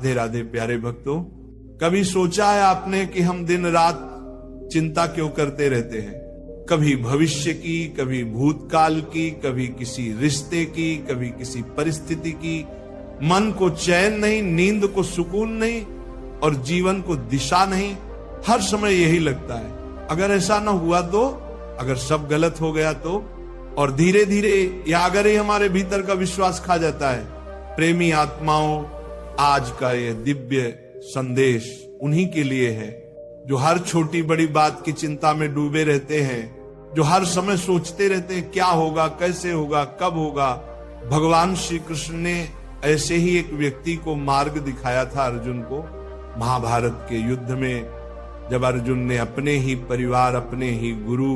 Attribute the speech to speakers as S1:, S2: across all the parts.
S1: राधे राधे प्यारे भक्तों, कभी सोचा है आपने कि हम दिन रात चिंता क्यों करते रहते हैं? कभी भविष्य की, कभी भूतकाल की, कभी किसी रिश्ते की, कभी किसी परिस्थिति की। मन को चैन नहीं, नींद को सुकून नहीं और जीवन को दिशा नहीं। हर समय यही लगता है। अगर ऐसा ना हुआ तो, अगर सब गलत हो गया तो, और धीरे धीरे या अगर ही हमारे भीतर का विश्वास खा जाता है। प्रेमी आत्माओं, आज का यह दिव्य संदेश उन्हीं के लिए है जो हर छोटी बड़ी बात की चिंता में डूबे रहते हैं, जो हर समय सोचते रहते हैं क्या होगा, कैसे होगा, कब होगा। भगवान श्री कृष्ण ने ऐसे ही एक व्यक्ति को मार्ग दिखाया था अर्जुन को। महाभारत के युद्ध में जब अर्जुन ने अपने ही परिवार, अपने ही गुरु,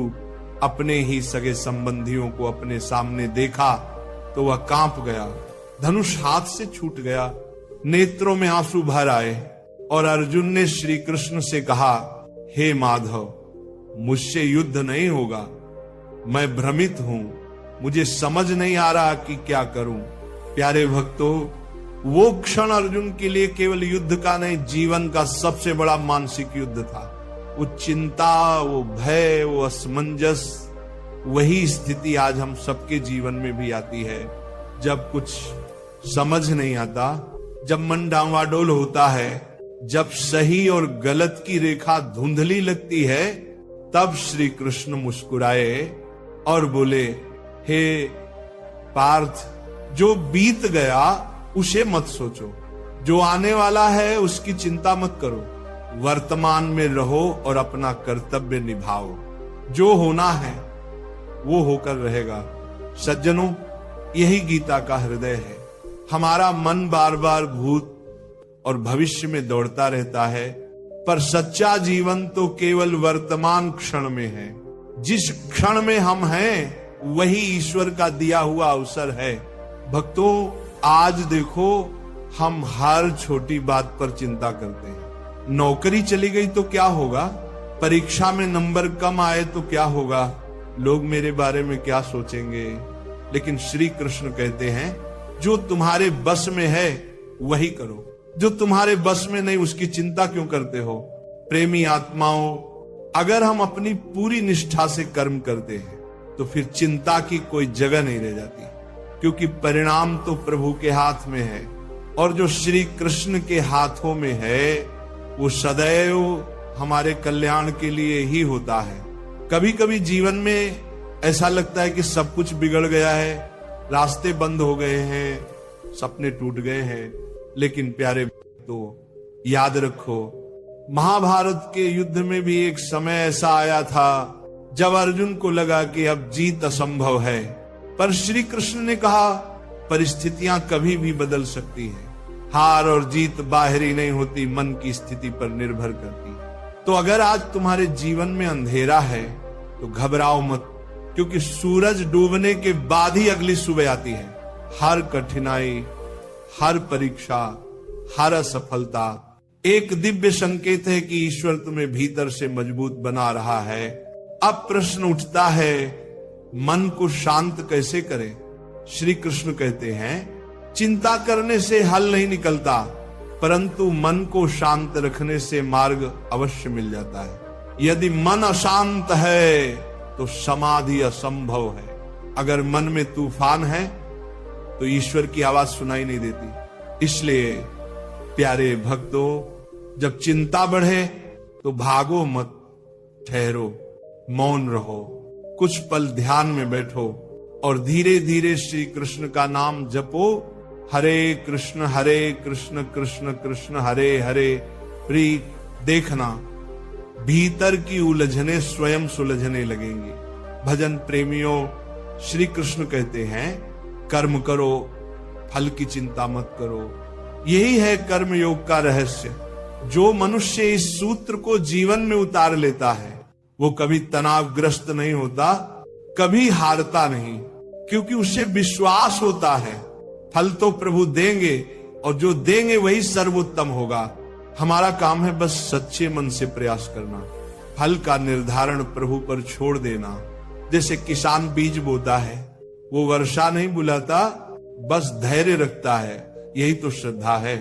S1: अपने ही सगे संबंधियों को अपने सामने देखा तो वह कांप गया, धनुष हाथ से छूट गया, नेत्रों में आंसू भर आए और अर्जुन ने श्री कृष्ण से कहा, हे माधव, मुझसे युद्ध नहीं होगा, मैं भ्रमित हूं, मुझे समझ नहीं आ रहा कि क्या करूं। प्यारे भक्तों, वो क्षण अर्जुन के लिए केवल युद्ध का नहीं, जीवन का सबसे बड़ा मानसिक युद्ध था। वो चिंता, वो भय, वो असमंजस, वही स्थिति आज हम सबके जीवन में भी आती है। जब कुछ समझ नहीं आता, जब मन डांवाडोल होता है, जब सही और गलत की रेखा धुंधली लगती है, तब श्री कृष्ण मुस्कुराए और बोले, हे पार्थ, जो बीत गया उसे मत सोचो, जो आने वाला है उसकी चिंता मत करो, वर्तमान में रहो और अपना कर्तव्य निभाओ। जो होना है वो होकर रहेगा। सज्जनों, यही गीता का हृदय है। हमारा मन बार बार भूत और भविष्य में दौड़ता रहता है, पर सच्चा जीवन तो केवल वर्तमान क्षण में है। जिस क्षण में हम हैं वही ईश्वर का दिया हुआ अवसर है। भक्तों, आज देखो, हम हर छोटी बात पर चिंता करते हैं। नौकरी चली गई तो क्या होगा, परीक्षा में नंबर कम आए तो क्या होगा, लोग मेरे बारे में क्या सोचेंगे। लेकिन श्री कृष्ण कहते हैं, जो तुम्हारे बस में है वही करो, जो तुम्हारे बस में नहीं उसकी चिंता क्यों करते हो। प्रेमी आत्माओं, अगर हम अपनी पूरी निष्ठा से कर्म करते हैं तो फिर चिंता की कोई जगह नहीं रह जाती, क्योंकि परिणाम तो प्रभु के हाथ में है, और जो श्री कृष्ण के हाथों में है वो सदैव हमारे कल्याण के लिए ही होता है। कभी कभी जीवन में ऐसा लगता है कि सब कुछ बिगड़ गया है, रास्ते बंद हो गए हैं, सपने टूट गए हैं। लेकिन प्यारे तो याद रखो, महाभारत के युद्ध में भी एक समय ऐसा आया था जब अर्जुन को लगा कि अब जीत असंभव है, पर श्री कृष्ण ने कहा, परिस्थितियां कभी भी बदल सकती हैं। हार और जीत बाहरी नहीं होती, मन की स्थिति पर निर्भर करती है। तो अगर आज तुम्हारे जीवन में अंधेरा है तो घबराओ मत, क्योंकि सूरज डूबने के बाद ही अगली सुबह आती है। हर कठिनाई, हर परीक्षा, हर असफलता एक दिव्य संकेत है कि ईश्वर तुम्हें भीतर से मजबूत बना रहा है। अब प्रश्न उठता है, मन को शांत कैसे करें? श्री कृष्ण कहते हैं, चिंता करने से हल नहीं निकलता, परंतु मन को शांत रखने से मार्ग अवश्य मिल जाता है। यदि मन अशांत है तो समाधि असंभव है। अगर मन में तूफान है तो ईश्वर की आवाज सुनाई नहीं देती। इसलिए प्यारे भक्तों, जब चिंता बढ़े तो भागो मत, ठहरो, मौन रहो, कुछ पल ध्यान में बैठो और धीरे धीरे श्री कृष्ण का नाम जपो। हरे कृष्ण कृष्ण कृष्ण हरे हरे। प्रीत, देखना भीतर की उलझने स्वयं सुलझने लगेंगी। भजन प्रेमियों, श्री कृष्ण कहते हैं, कर्म करो, फल की चिंता मत करो। यही है कर्म योग का रहस्य। जो मनुष्य इस सूत्र को जीवन में उतार लेता है वो कभी तनावग्रस्त नहीं होता, कभी हारता नहीं, क्योंकि उसे विश्वास होता है फल तो प्रभु देंगे और जो देंगे वही सर्वोत्तम होगा। हमारा काम है बस सच्चे मन से प्रयास करना, फल का निर्धारण प्रभु पर छोड़ देना। जैसे किसान बीज बोता है, वो वर्षा नहीं बुलाता, बस धैर्य रखता है। यही तो श्रद्धा है।